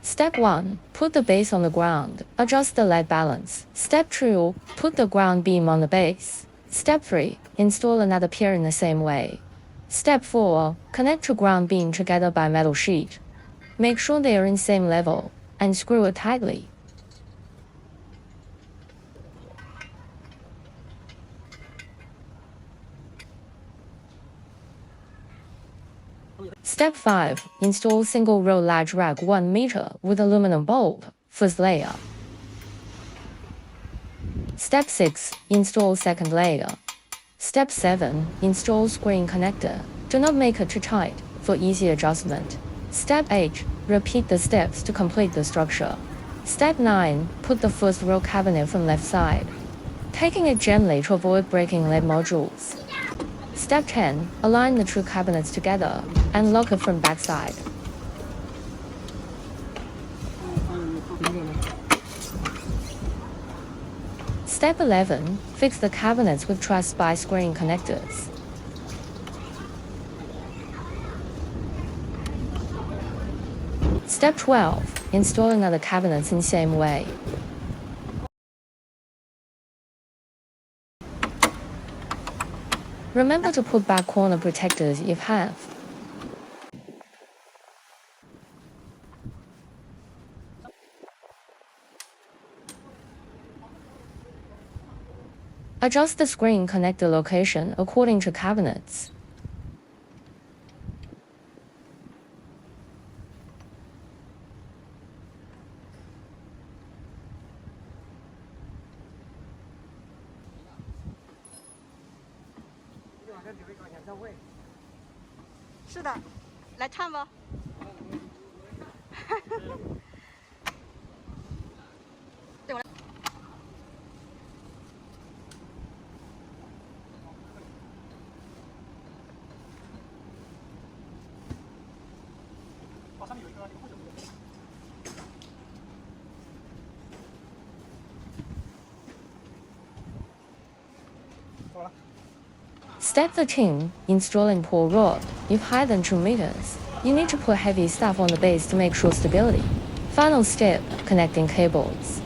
Step 1. Put the base on the ground. Adjust the lead balance. Step 2. Put the ground beam on the base. Step 3. Install another pier in the same way. Step 4. Connect two ground beam together by metal sheet. Make sure they are in same level, and screw it tightly. Step 5. Install single row large rack 1 meter with aluminum bolt, first layer. Step 6. Install second layer. Step 7. Install screen connector. Do not make it too tight, for easy adjustment. Step 8. Repeat the steps to complete the structure. Step 9. Put the first row cabinet from left side, taking it gently to avoid breaking LED modules. Step 10. Align the two cabinets together and lock it from back side. Step 11. Fix the cabinets with truss by screen connectors. Step 12. Install another cabinets in same way. Remember to put back corner protectors if have. Adjust the screen connector location according to cabinets. Step 13. Installing pull rod. If higher than 2 meters, you need to put heavy stuff on the base to make sure stability. Final step. Connecting cables.